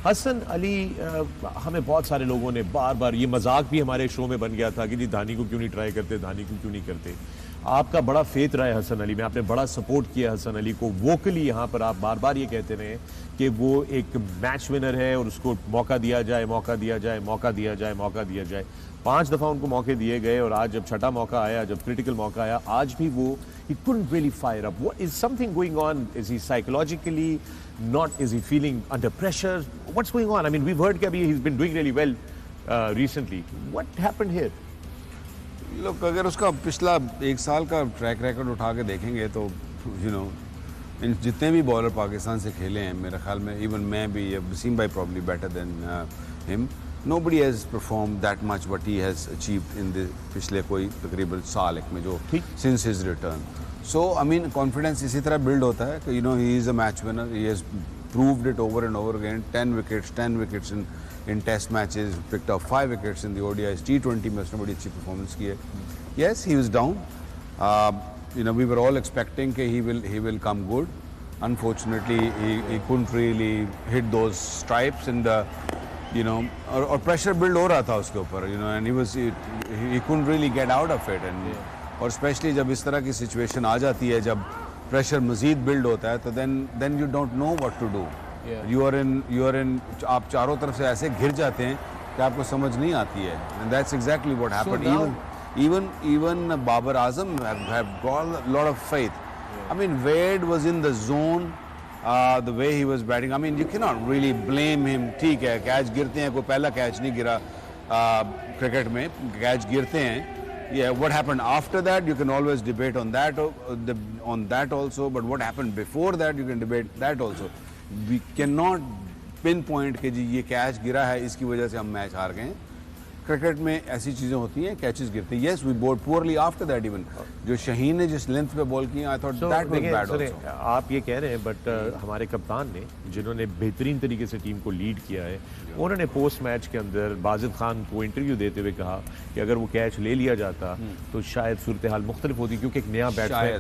हसन अली हमें बहुत सारे लोगों ने बार बार, ये मजाक भी हमारे शो में बन गया था कि जी धानी को क्यों नहीं ट्राई करते, धानी को क्यों नहीं करते। आपका बड़ा फेथ रहा है हसन अली में, आपने बड़ा सपोर्ट किया हसन अली को वोकली। यहाँ पर आप बार बार ये कहते रहे कि वो एक मैच विनर है और उसको मौका दिया जाए, मौका दिया जाए, मौका दिया जाए, मौका दिया जाए। 5 दफ़ा उनको मौके दिए गए और आज जब छठा मौका आया, जब क्रिटिकल मौका आया, आज भी वो he couldn't really fire up. What is something going on? Is he psychologically not? Is he feeling under pressure? What's going on? I mean, we've heard that he's been doing really well recently. What happened here? लोग अगर उसका पिछला 1 साल का track record उठा के देखेंगे तो इन जितने भी बॉलर पाकिस्तान से खेले हैं, मेरे ख्याल में इवन मैं भी, वसीम भाई probably better than him, nobody has performed that much what he has achieved in the पिछले कोई तकरीबन साल एक में जो since his return. So I mean confidence इसी तरह build होता है कि he is a match winner, he has proved it over and over again. 10 wickets in test matches, picked up 5 wickets in the ODIs. T20 में उसने बड़ी अच्छी performance की है. Yes, he was down. We were all expecting that he will come good. Unfortunately, he couldn't really hit those stripes and और pressure build हो रहा था उसके ऊपर, and he couldn't really get out of it. And और especially जब इस तरह की situation आ जाती है, जब pressure मजीद build होता है, तो then you don't know what to do. You are in आप चारों तरफ से ऐसे घिर जाते हैं कि आपको समझ नहीं आती है. And that's exactly what happened. Even Babar Azam have got a lot of faith. I mean, Wade was in the zone. The way he was batting, I mean, you cannot really blame him. ठीक है, catch गिरते हैं, कोई पहला catch नहीं गिरा cricket में, catch गिरते हैं. Yeah, what happened after that, you can always debate on that also. But what happened before that, you can debate that also. We cannot pinpoint कि जी ये कैच गिरा है, इसकी वजह से हम मैच हार गए. क्रिकेट में ऐसी चीज़ें होती हैं, कैचेस गिरते हैं. Yes, we bowled poorly after that even. जो शहीन ने जिस लेंथ पे बॉल किया, I thought that was bad also. आप ये कह रहे हैं, बट हमारे कप्तान ने, जिन्होंने बेहतरीन तरीके से टीम को लीड किया है, उन्होंने पोस्ट मैच के अंदर बाजिद खान को इंटरव्यू देते हुए कहा कि अगर वो कैच ले लिया जाता तो शायद सूरत हाल मुख्तलिफ होती, क्योंकि एक नया बैट्समैन,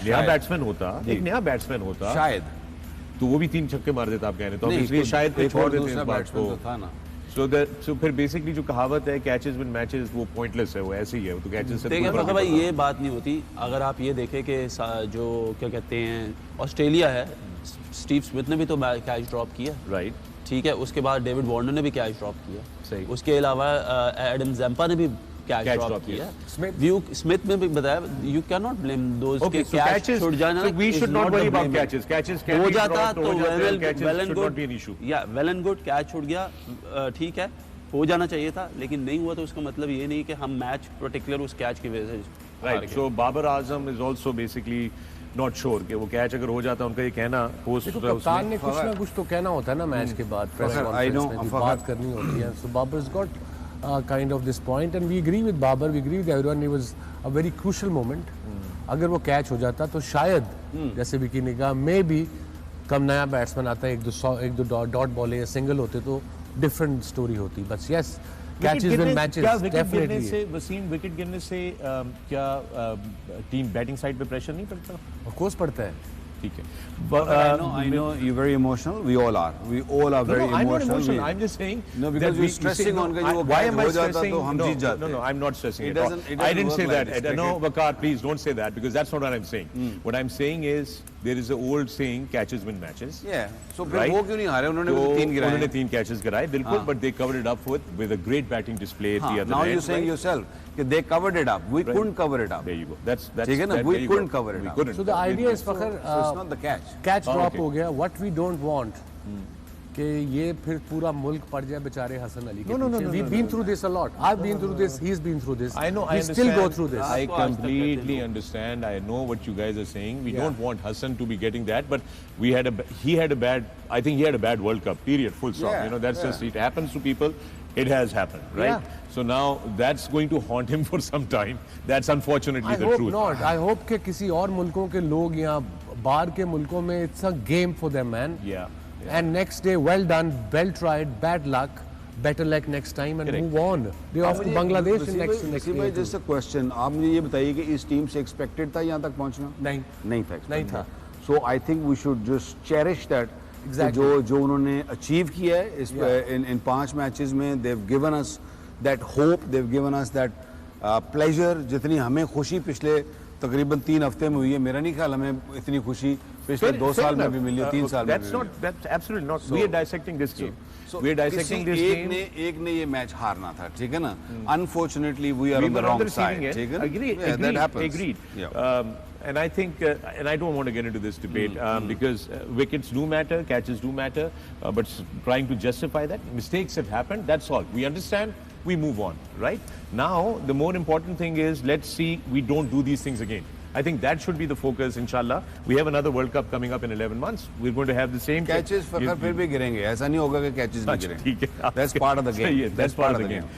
नया बैट्समैन होता, एक नया बैट्समैन होता शायद, तो वो भी 3 छक्के मार देता. आप कह रहे तो इसलिए शायद छोड़ देते हैं इस बात को. So फिर बेसिकली जो कहावत है कैचेस विन मैचेस, वो पॉइंटलेस है, वो ऐसे ही है. तो कैचेस से देखिए भाई, ये बात नहीं होती. अगर आप ये देखें कि जो क्या कहते हैं, ऑस्ट्रेलिया है, स्टीव स्मिथ ने भी तो कैच ड्रॉप किया, राइट? ठीक है, उसके बाद डेविड वार्नर ने भी कैच ड्रॉप किया, सही. उसके अलावा एडम जैम्पा ने भी कैच ड्रॉप किया. स्मिथ में भी बताया, you can not blame those के कैच छूट जाना. We should not worry about catches. Catches हो जाता तो वेल एंड गुड, या वेल एंड गुड, कैच छूट गया, ठीक है, हो जाना चाहिए था, लेकिन नहीं हुआ. तो उसका मतलब ये नहीं कि हम मैच पर्टिकुलर उस कैच की वजह से, right. So Babar Azam is also basically not sure कि वो कैच अगर हो जाता, उनका ये कहना पोस्ट कप्तान ने कुछ ना कुछ तो कहना होता है ना मैच के बाद, प्रेस कॉन्फ्रेंस में बात करनी होती है. सो बाबर's got kind of this point and we agree with Babar, we agree with everyone. It was a very crucial moment. अगर वो कैच हो जाता तो शायद जैसे विकी ने कहा, मे बी कम नया बैट्समैन आता है, एक दो डॉट बॉले या सिंगल होते तो डिफरेंट स्टोरी होती. But yes, catches win matches definitely. Waseem, wicket गिरने से क्या टीम बैटिंग साइड पे प्रेशर नहीं पड़ता? ऑफ कोर्स पड़ता है. ठीक है. I know you're very emotional. We all are. We all are very emotional. I'm just saying. No, because you're stressing on कि वो कैच हो जाता तो हम जीत जाते. No, I'm not stressing it. I didn't say that. No, Waqar, please don't say that because that's not what I'm saying. What I'm saying is there is an old saying, catches win matches. Yeah. So फिर वो क्यों नहीं हारे? उन्होंने 3 गिराए. उन्होंने 3 catches गिराए, बिल्कुल. But they covered it up with a great batting display at the other end. Now you're saying yourself कि they covered it up. We couldn't cover it up. There you go. That's ठीक है ना? We couldn't cover it up. So the idea is Fakhar, it's not the catch. Catch drop हो गया. What we don't want कि ये फिर पूरा मुल्क पड़ जाए बेचारे हसन अली के पीछे. We've been through this a lot. I've been through this. He's been through this. I know. We still go through this. I completely understand. I know what you guys are saying. We don't want Hassan to be getting that, but he had a bad. I think he had a bad World Cup. Period. Full stop. That's just it happens to people. It has happened, right? Yeah. So now that's going to haunt him for some time. That's unfortunately the truth. I hope not. I hope कि किसी और मुल्कों के लोग यहाँ बाहर के मुल्कों में it's a game for them, man. Yeah. And next day, well done, well tried, bad luck, better luck next time and move on. They off to Bangladesh in next year. Just a question. आप मुझे ये बताइए कि इस team से expected था यहाँ तक पहुँचना? नहीं था. नहीं था. So I think we should just cherish that Exactly. जो उन्होंने अचीव किया है इस इन 5 मैचेस में, they've given us that hope, they've given us that pleasure. जितनी हमें खुशी पिछले तकरीबन 3 हफ्ते में हुई है, मेरा नहीं ख्याल हमें इतनी खुशी पिछले 2 साल में भी मिली है, 3 साल में भी मिली है। That's absolutely not. We are dissecting this game. We are dissecting this किसी game. एक ने ये मैच हारना था, ठीक है ना? Unfortunately, we are We on the were on wrong the receiving side. end. ठीक है ना? Agreed. Yeah, that happens. Agreed. Yeah. And I think, and I don't want to get into this debate because wickets do matter, catches do matter, but trying to justify that, mistakes have happened, that's all. We understand, we move on, right? Now, the more important thing is, let's see we don't do these things again. I think that should be the focus, inshallah. We have another World Cup coming up in 11 months. We're going to have the same... Catches फिर भी गिरेंगे, ऐसा नहीं होगा कि catches भी गिरेंगे. ठीक है. That's part of the game. That's part of the game.